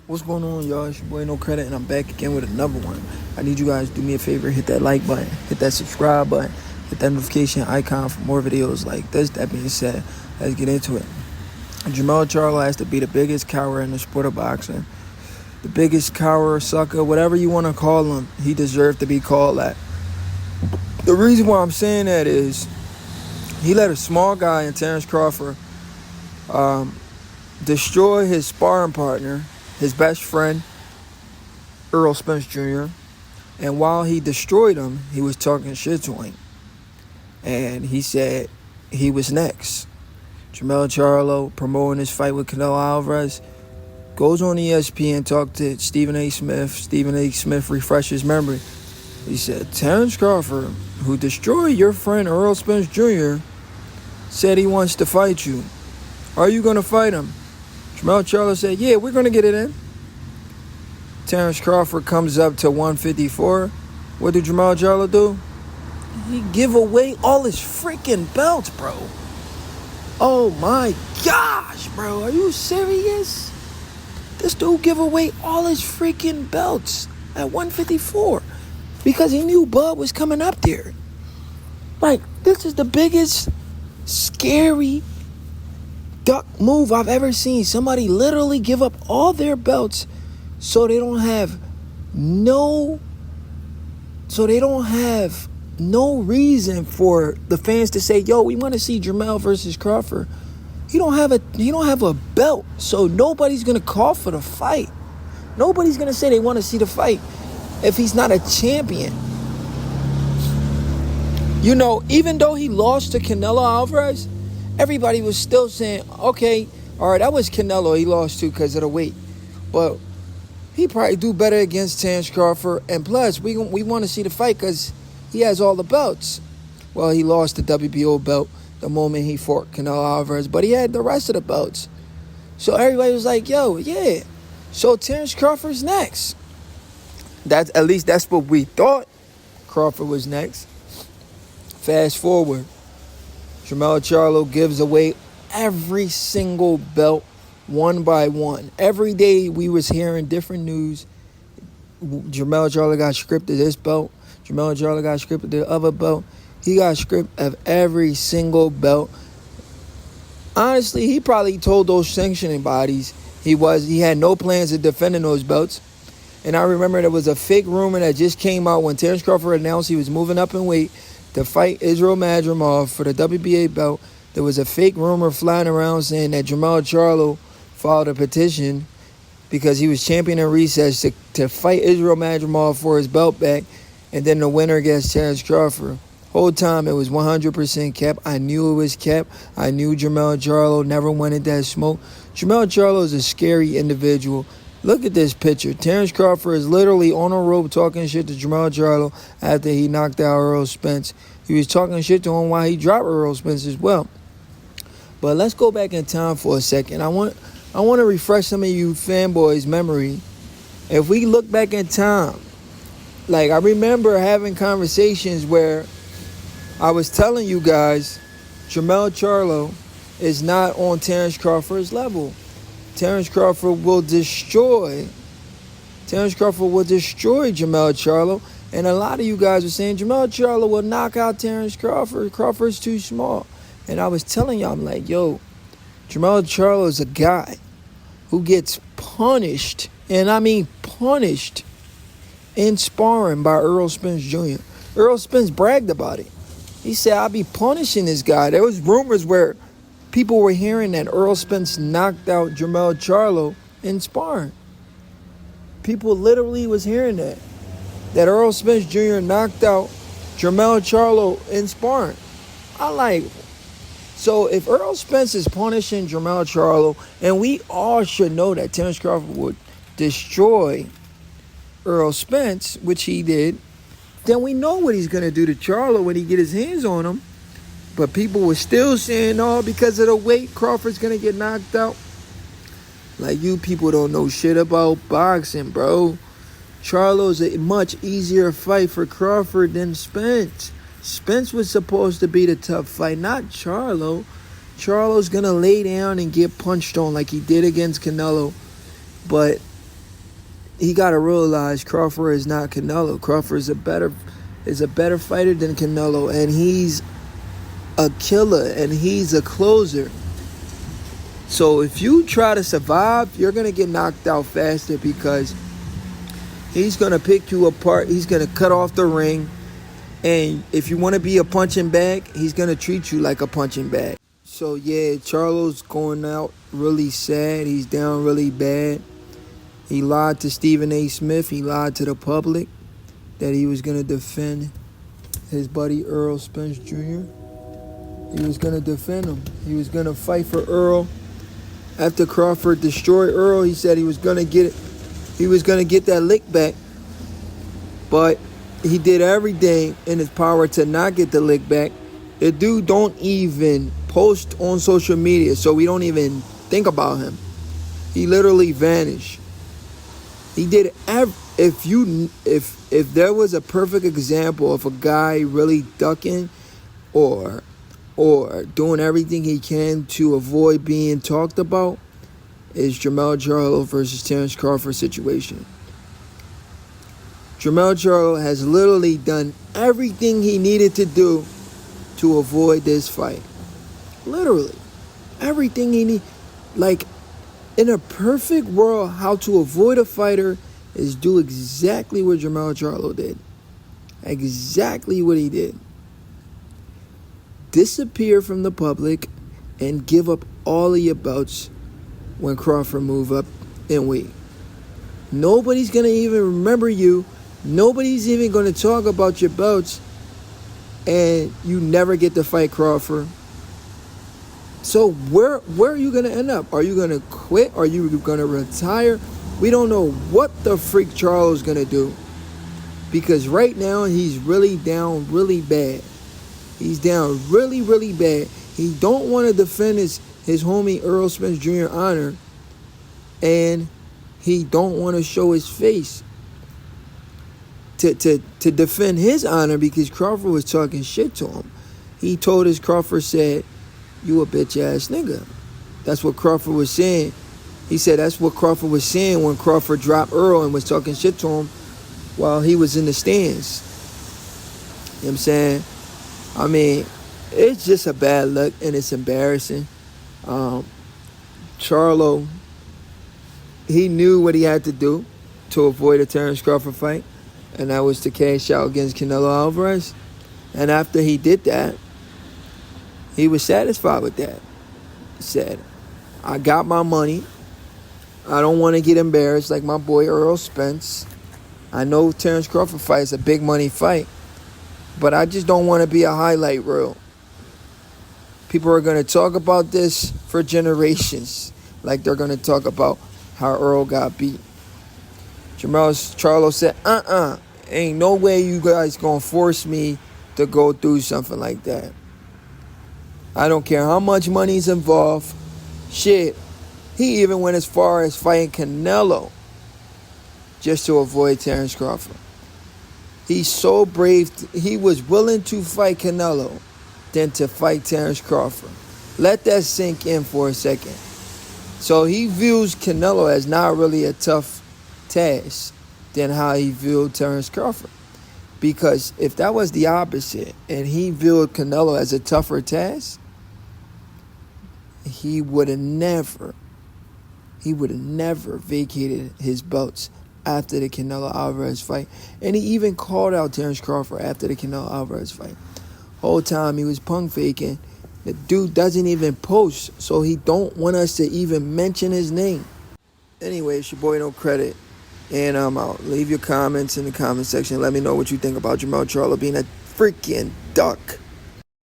What's going on, y'all? It's your boy No Credit, and I'm back again with another one. I need you guys to do me a favor, hit that like button, hit that subscribe button, hit that notification icon for more videos like this. That being said, let's get into it. Jermell Charlo has to be the biggest coward in the sport of boxing. The biggest coward, sucker, whatever you want to call him, he deserves to be called that. The reason why I'm saying that is he let a small guy in Terence Crawford destroy his sparring partner, his best friend, Errol Spence Jr. And while he destroyed him, he was talking shit to him. And he said he was next. Jermell Charlo, promoting his fight with Canelo Alvarez, goes on ESPN, talk to Stephen A. Smith. Stephen A. Smith refreshes his memory. He said, Terence Crawford, who destroyed your friend Errol Spence Jr., said he wants to fight you. Are you going to fight him? Jermell Charlo said, yeah, we're going to get it in. Terence Crawford comes up to 154. What did Jermell Charlo do? He give away all his freaking belts, bro. Oh, my gosh, bro. Are you serious? This dude give away all his freaking belts at 154 because he knew Bud was coming up there. Like, this is the biggest scary duck move I've ever seen. Somebody literally give up all their belts so they don't have no reason for the fans to say, yo, we want to see Jermell versus Crawford. He don't have a belt, so nobody's gonna call for the fight. Nobody's gonna say they want to see the fight if he's not a champion. You know, even though he lost to Canelo Alvarez, everybody was still saying, okay, all right, that was Canelo he lost to because of the weight. But he probably do better against Terence Crawford. And plus, we want to see the fight because he has all the belts. Well, he lost the WBO belt the moment he fought Canelo Alvarez, but he had the rest of the belts. So everybody was like, yo, yeah. So Terence Crawford's next. At least that's what we thought. Crawford was next. Fast forward. Jermell Charlo gives away every single belt one by one. Every day we was hearing different news. Jermell Charlo got stripped of this belt. Jermell Charlo got stripped of the other belt. He got stripped of every single belt. Honestly, he probably told those sanctioning bodies he had no plans of defending those belts. And I remember there was a fake rumor that just came out when Terence Crawford announced he was moving up in weight to fight Errol for the WBA belt. There was a fake rumor flying around saying that Jermell Charlo filed a petition because he was champion in recess to fight Errol for his belt back, and then the winner gets Terence Crawford. Whole time it was 100% cap. I knew it was cap. I knew Jermell Charlo never wanted that smoke. Jermell Charlo is a scary individual. Look at this picture. Terence Crawford is literally on a rope talking shit to Jermell Charlo after he knocked out Errol Spence. He was talking shit to him while he dropped Errol Spence as well. But let's go back in time for a second. I want to refresh some of you fanboys' memory. If we look back in time, like I remember having conversations where I was telling you guys Jermell Charlo is not on Terence Crawford's level. Terence Crawford will destroy Jermell Charlo. And a lot of you guys are saying Jermell Charlo will knock out Terence Crawford. Crawford's too small. And I was telling y'all, I'm like, yo, Jermell Charlo is a guy who gets punished, and I mean punished, in sparring by Errol Spence Jr. Errol Spence bragged about it. He said, I'll be punishing this guy. There was rumors where people were hearing that Errol Spence knocked out Jermell Charlo in sparring. People literally was hearing that Errol Spence Jr. knocked out Jermell Charlo in sparring. So if Errol Spence is punishing Jermell Charlo, and we all should know that Terence Crawford would destroy Errol Spence, which he did, then we know what he's going to do to Charlo when he get his hands on him. But people were still saying, oh, because of the weight, Crawford's going to get knocked out. Like, you people don't know shit about boxing, bro. Charlo's a much easier fight for Crawford than Spence. Spence was supposed to be the tough fight, not Charlo. Charlo's going to lay down and get punched on like he did against Canelo. But he got to realize Crawford is not Canelo. Crawford is a better fighter than Canelo, and he's a killer, and he's a closer. So if you try to survive, you're going to get knocked out faster because he's going to pick you apart. He's going to cut off the ring. And if you want to be a punching bag, he's going to treat you like a punching bag. So, yeah, Charlo's going out really sad. He's down really bad. He lied to Stephen A. Smith. He lied to the public that he was going to defend his buddy Errol Spence Jr. He was going to defend him. He was going to fight for Errol. After Crawford destroyed Errol, he said he was going to get it. He was going to get that lick back. But he did everything in his power to not get the lick back. The dude don't even post on social media, so we don't even think about him. He literally vanished. He did if there was a perfect example of a guy really ducking or doing everything he can to avoid being talked about, is Jermell Charlo versus Terence Crawford situation. Jermell Charlo has literally done everything he needed to do to avoid this fight. Literally. Everything he needs. Like, in a perfect world, how to avoid a fighter is do exactly what Jermell Charlo did. Exactly what he did. Disappear from the public and give up all of your bouts when Crawford move up in weight. Nobody's going to even remember you. Nobody's even going to talk about your bouts, and you never get to fight Crawford. So where are you going to end up? Are you going to quit? Are you going to retire? We don't know what the freak Charlo's going to do, because right now he's really down really bad. He's down really, really bad. He don't want to defend his homie Errol Spence Jr. honor, and he don't want to show his face to defend his honor because Crawford was talking shit to him. He told us, Crawford said, "You a bitch ass nigga." That's what Crawford was saying. He said that's what Crawford was saying when Crawford dropped Errol and was talking shit to him while he was in the stands. You know what I'm saying? I mean, it's just a bad look and it's embarrassing. Charlo, he knew what he had to do to avoid a Terence Crawford fight, and that was to cash out against Canelo Alvarez. And after he did that, he was satisfied with that. He said, I got my money. I don't want to get embarrassed like my boy Errol Spence. I know Terence Crawford fight is a big money fight, but I just don't want to be a highlight reel. People are going to talk about this for generations, like they're going to talk about how Errol got beat. Charlo said, ain't no way you guys going to force me to go through something like that. I don't care how much money's involved. Shit, he even went as far as fighting Canelo just to avoid Terence Crawford. He's so brave. He was willing to fight Canelo than to fight Terence Crawford. Let that sink in for a second. So he views Canelo as not really a tough task than how he viewed Terence Crawford. Because if that was the opposite and he viewed Canelo as a tougher task, he would have never vacated his belts after the Canelo Alvarez fight. And he even called out Terence Crawford after the Canelo Alvarez fight. Whole time he was punk faking. The dude doesn't even post, so he don't want us to even mention his name. Anyway, it's your boy No Credit, and I'm out. Leave your comments in the comment section. Let me know what you think about Jermell Charlo being a freaking duck.